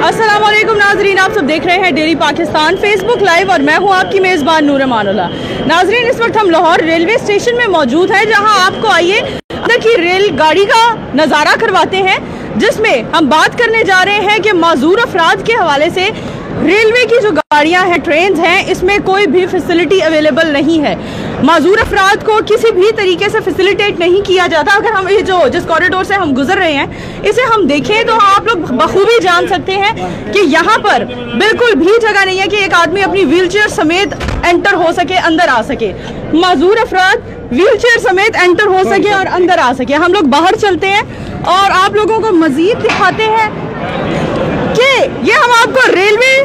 अस्सलाम वालेकुम नाजरीन, आप सब देख रहे हैं डेली पाकिस्तान फेसबुक लाइव और मैं हूं आपकी मेज़बान नूर मानुल्लाह। नाजरीन, इस वक्त हम लाहौर रेलवे स्टेशन में मौजूद हैं, जहां आपको आइए अंदर की रेल गाड़ी का नज़ारा करवाते हैं, जिसमें हम बात करने जा रहे हैं कि माजूर अफराद के हवाले से रेलवे की जो गाड़ियां हैं, ट्रेन हैं, इसमें कोई भी फैसिलिटी अवेलेबल नहीं है। माजूर अफराद को किसी भी तरीके से फैसिलिटेट नहीं किया जाता। अगर हम ये जो जिस कॉरिडोर से हम गुजर रहे हैं इसे हम देखें तो आप लोग बखूबी जान सकते हैं कि यहाँ पर बिल्कुल भी जगह नहीं है कि एक आदमी अपनी व्हीलचेयर समेत एंटर हो सके, अंदर आ सके। माजूर अफराद व्हीलचेयर समेत एंटर हो सके और अंदर आ सके। हम लोग बाहर चलते हैं और आप लोगों को मजीद दिखाते हैं कि ये हम आपको रेलवे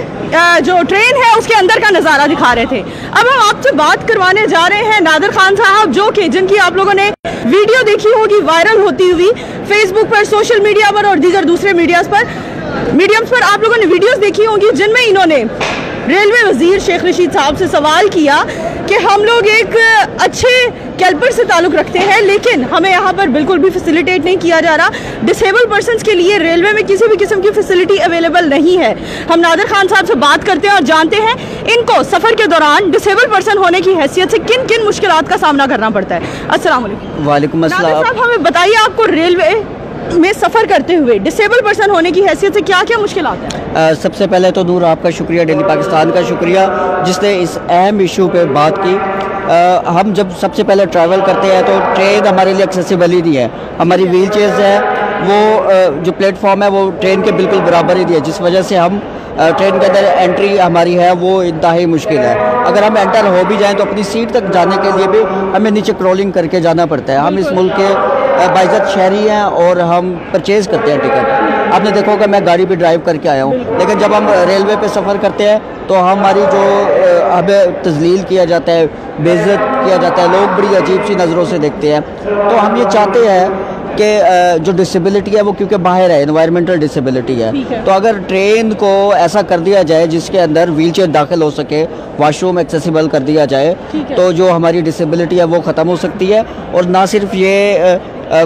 जो ट्रेन है उसके अंदर का नज़ारा दिखा रहे थे। अब हम आपसे बात करवाने जा रहे हैं नादिर खान साहब, जो कि जिनकी आप लोगों ने वीडियो देखी होगी वायरल होती हुई फेसबुक पर, सोशल मीडिया पर और दीगर दूसरे मीडियम्स पर आप लोगों ने वीडियोस देखी होंगी, जिनमें इन्होंने रेलवे वजीर शेख रशीद साहब से सवाल किया कि हम लोग एक अच्छे कैल्पर से ताल्लुक़ रखते हैं, लेकिन हमें यहाँ पर बिल्कुल भी फैसिलिटेट नहीं किया जा रहा। डिसेबल पर्सनस के लिए रेलवे में किसी भी किस्म की फैसिलिटी अवेलेबल नहीं है। हम नादिर खान साहब से बात करते हैं और जानते हैं इनको सफ़र के दौरान डिसेबल पर्सन होने की हैसियत से किन किन मुश्किलात का सामना करना पड़ता है। अस्सलाम वालेकुम। वालेकुम अस्सलाम। नादिर साहब, हमें बताइए, आपको रेलवे में सफ़र करते हुए डिसेबल पर्सन होने की हैसियत से क्या क्या मुश्किल आता है? सबसे पहले तो नूर आपका शुक्रिया, डेली पाकिस्तान का शुक्रिया, जिसने इस अहम इशू पे बात की। हम जब सबसे पहले ट्रैवल करते हैं तो ट्रेन हमारे लिए एक्सेसिबल ही नहीं है। हमारी व्हील चेयर्स है वो जो प्लेटफॉर्म है वो ट्रेन के बिल्कुल बराबर ही नहीं है, जिस वजह से हम ट्रेन के अंदर एंट्री हमारी है वो इंतहाई मुश्किल है। अगर हम एंटर हो भी जाएं तो अपनी सीट तक जाने के लिए भी हमें नीचे क्रॉलिंग करके जाना पड़ता है। हम इस मुल्क के बाइज़्ज़त शहरी हैं और हम परचेज़ करते हैं टिकट। आपने देखा होगा मैं गाड़ी भी ड्राइव करके आया हूँ, लेकिन जब हम रेलवे पे सफ़र करते हैं तो हमारी जो हमें तज़लील किया जाता है, बेइज्जत किया जाता है, लोग बड़ी अजीब सी नज़रों से देखते हैं। तो हम ये चाहते हैं कि जो डिसेबिलिटी है वो क्योंकि बाहर है, एनवायरमेंटल डिसेबिलिटी है, तो अगर ट्रेन को ऐसा कर दिया जाए जिसके अंदर व्हीलचेयर दाखिल हो सके, वॉशरूम एक्सेसिबल कर दिया जाए, तो जो हमारी डिसेबिलिटी है वो ख़त्म हो सकती है। और ना सिर्फ ये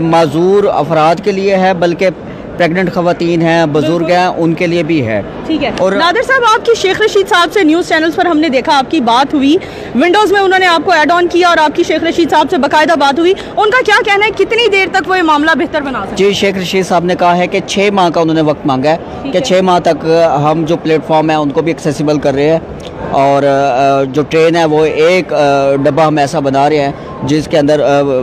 माजूर अफराद के लिए है बल्कि प्रेग्नेंट खवातीन हैं, बुजुर्ग हैं, उनके लिए भी है। ठीक है। और नादिर साहब, आपकी शेख रशीद साहब से न्यूज़ चैनल्स पर हमने देखा आपकी बात हुई, विंडोज़ में उन्होंने आपको ऐड ऑन किया और आपकी शेख रशीद साहब से बाकायदा बात हुई। उनका क्या कहना है, कितनी देर तक वो ये मामला बेहतर बना सकते हैं? जी, शेख रशीद साहब ने कहा है कि 6 माह का उन्होंने वक्त मांगा है कि 6 माह तक हम जो प्लेटफॉर्म है उनको भी एक्सेसिबल कर रहे हैं और जो ट्रेन है वो एक डब्बा हम ऐसा बना रहे हैं जिसके अंदर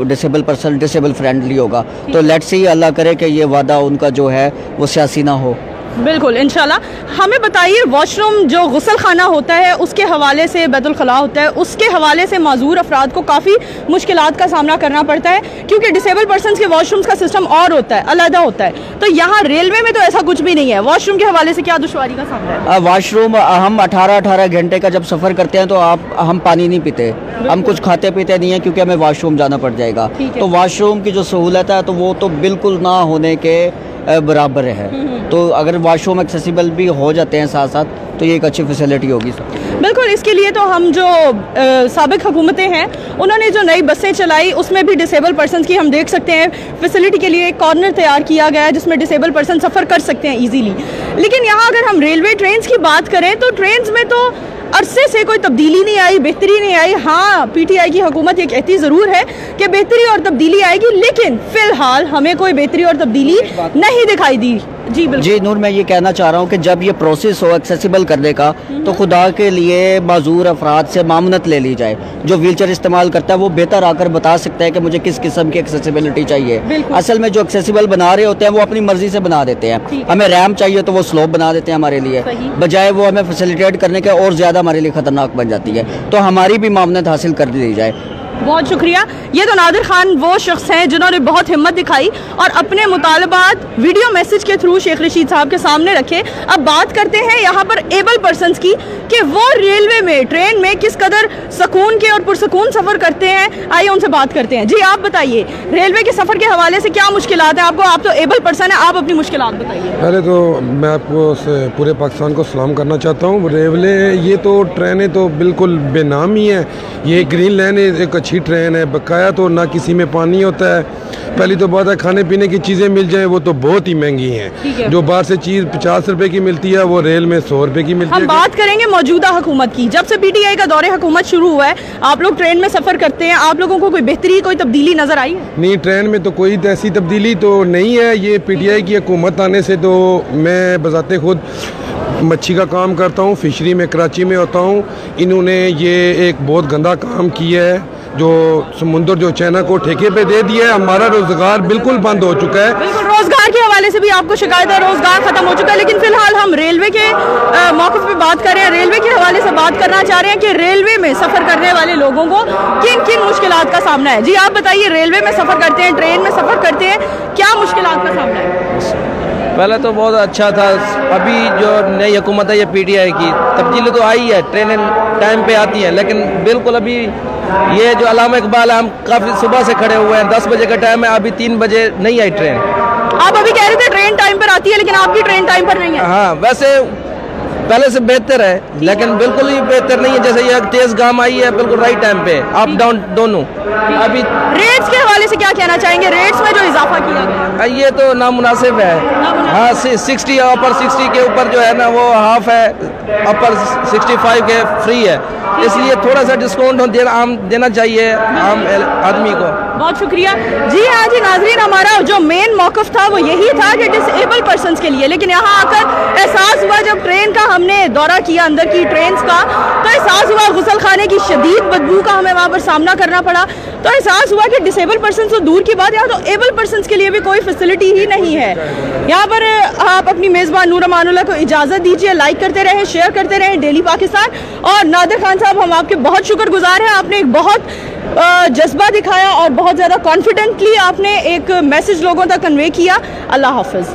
डिसेबल पर्सन डिसेबल फ्रेंडली होगा। तो लेट्स सी, अल्लाह करे कि ये वादा उनका जो है वो सियासी ना हो। बिल्कुल, इंशाल्लाह। हमें बताइए, वॉशरूम जो गुसल खाना होता है उसके हवाले से, बैतुल खला होता है, उसके हवाले से माजूर अफराद को काफ़ी मुश्किलात का सामना करना पड़ता है, क्योंकि डिसेबल पर्सनस के वॉशरूम्स का सिस्टम और होता है, अलग होता है। तो यहाँ रेलवे में तो ऐसा कुछ भी नहीं है। वॉशरूम के हवाले से क्या दुश्वारी का सामना है? वॉशरूम, हम 18-18 घंटे का जब सफ़र करते हैं तो हम पानी नहीं पीते, हम कुछ खाते पीते नहीं है क्योंकि हमें वॉशरूम जाना पड़ जाएगा। तो वॉशरूम की जो सहूलत है तो वो तो बिल्कुल ना होने के बराबर है। तो अगर वॉशरूम एक्सेसिबल भी हो जाते हैं साथ साथ तो ये एक अच्छी फैसिलिटी होगी। बिल्कुल, इसके लिए तो हम जो साबिक हुकूमतें हैं उन्होंने जो नई बसें चलाई उसमें भी डिसेबल पर्सनस की हम देख सकते हैं फैसिलिटी के लिए एक कॉर्नर तैयार किया गया है जिसमें डिसेबल पर्सन सफ़र कर सकते हैं ईजीली। लेकिन यहाँ अगर हम रेलवे ट्रेन्स की बात करें तो ट्रेन्स में तो अरसे से कोई तब्दीली नहीं आई, बेहतरी नहीं आई। हाँ, PTI की हुकूमत ये कहती ज़रूर है कि बेहतरी और तब्दीली आएगी, लेकिन फ़िलहाल हमें कोई बेहतरी और तब्दीली नहीं दिखाई दी। जी बिल्कुल। जी नूर, मैं ये कहना चाह रहा हूँ कि जब ये प्रोसेस हो एक्सेसिबल करने का तो खुदा के लिए माजूर अफराद से मामनत ले ली जाए। जो व्हीलचेयर इस्तेमाल करता है वो बेहतर आकर बता सकता है कि मुझे किस किस्म की एक्सेसिबिलिटी चाहिए। असल में जो एक्सेसिबल बना रहे होते हैं वो अपनी मर्जी से बना देते हैं। हमें रैम्प चाहिए तो वो स्लोप बना देते हैं हमारे लिए, बजाय वो हमें फैसिलिटेट करने के और ज़्यादा हमारे लिए ख़तरनाक बन जाती है। तो हमारी भी मामनत हासिल कर दी जाए। बहुत शुक्रिया। ये तो नादिर खान वो शख्स हैं जिन्होंने बहुत हिम्मत दिखाई और अपने मुतालबात वीडियो मैसेज के थ्रू शेख रशीद साहब के सामने रखे। अब बात करते हैं यहाँ पर एबल पर्सनस की कि वो रेलवे में, ट्रेन में किस कदर सुकून के और पुरसुकून सफ़र करते हैं। आइए उनसे बात करते हैं। जी, आप बताइए, रेलवे के सफ़र के हवाले से क्या मुश्किलात हैं आपको? आप तो एबल पर्सन है, आप अपनी मुश्किलात बताइए। पहले तो मैं आपको पूरे पाकिस्तान को सलाम करना चाहता हूँ। रेलवे, ये तो ट्रेनें तो बिल्कुल बेनाम ही हैं। ये ग्रीन लाइन एक अच्छी ट्रेन है, बकाया तो ना किसी में पानी होता है। पहली तो बात है खाने पीने की चीज़ें मिल जाएं वो तो बहुत ही महंगी हैं। जो बाहर से चीज़ 50 रुपए की मिलती है वो रेल में 100 रुपए की मिलती है। हम बात करेंगे मौजूदा हुकूमत की। जब से पीटीआई का दौरे हुकूमत शुरू हुआ है, आप लोग ट्रेन में सफ़र करते हैं, आप लोगों को कोई बेहतरी, कोई तब्दीली नज़र आई है? नहीं, ट्रेन में तो कोई ऐसी तब्दीली तो नहीं है। ये पीटीआई की हुकूमत आने से तो मैं बजाते खुद मच्छी का काम करता हूँ, फिशरी में कराची में होता हूँ। इन्होंने ये एक बहुत गंदा काम किया है, जो समुंदर जो चाइना को ठेके पे दे दिया है। हमारा रोजगार बिल्कुल बंद हो चुका है। बिल्कुल, रोजगार के हवाले से भी आपको शिकायत है, रोजगार खत्म हो चुका है। लेकिन फिलहाल हम रेलवे के मौक़िफ़ पे बात कर रहे हैं, रेलवे के हवाले से बात करना चाह रहे हैं कि रेलवे में सफ़र करने वाले लोगों को किन किन मुश्किलात का सामना है। जी आप बताइए, रेलवे में सफ़र करते हैं, ट्रेन में सफ़र करते हैं, क्या मुश्किलात का सामना है? पहले तो बहुत अच्छा था। अभी जो नई हुकूमत है ये पीटीआई की, तब्दीली तो आई है, ट्रेनें टाइम पे आती हैं, लेकिन बिल्कुल अभी ये जो अल्लामा इकबाल है, हम काफ़ी सुबह से खड़े हुए हैं, 10 बजे का टाइम है, अभी 3 बजे नहीं आई ट्रेन। आप अभी कह रहे थे ट्रेन टाइम पर आती है, लेकिन आपकी ट्रेन टाइम पर नहीं है। हाँ, वैसे पहले से बेहतर है, लेकिन बिल्कुल ही बेहतर नहीं है। जैसे ये तेज गाम आई है बिल्कुल राइट टाइम पे, अप डाउन दोनों। अभी रेट्स के हवाले से क्या कहना चाहेंगे? रेट्स में जो इजाफा किया गया ये तो नामुनासिब है। हाँ, 60 अपर 60 के ऊपर जो है ना वो हाफ है, अपर 65 के फ्री है, इसलिए थोड़ा सा डिस्काउंट देना चाहिए आम आदमी को। बहुत शुक्रिया। जी हाँ जी नाजरीन, हमारा जो मेन मौक़िफ़ था वो यही था कि डिसेबल पर्सनस के लिए, लेकिन यहाँ आकर एहसास हुआ, जब ट्रेन का हमने दौरा किया अंदर की ट्रेन का, तो एहसास हुआ गुसल खाने की शदीद बदबू का हमें वहाँ पर सामना करना पड़ा। तो एहसास हुआ कि डिसेबल पर्सन तो दूर की बात, यहाँ तो एबल पर्सन के लिए भी कोई फैसिलिटी ही नहीं है। यहाँ पर आप अपनी मेज़बान नूर अमानुल्लाह को इजाज़त दीजिए। लाइक करते रहें, शेयर करते रहें डेली पाकिस्तान। और नादिर खान साहब, हम आपके बहुत शुक्रगुजार हैं, आपने एक बहुत जज्बा दिखाया और बहुत ज़्यादा कॉन्फिडेंटली आपने एक मैसेज लोगों तक कन्वे किया। अल्लाह हाफ़िज़।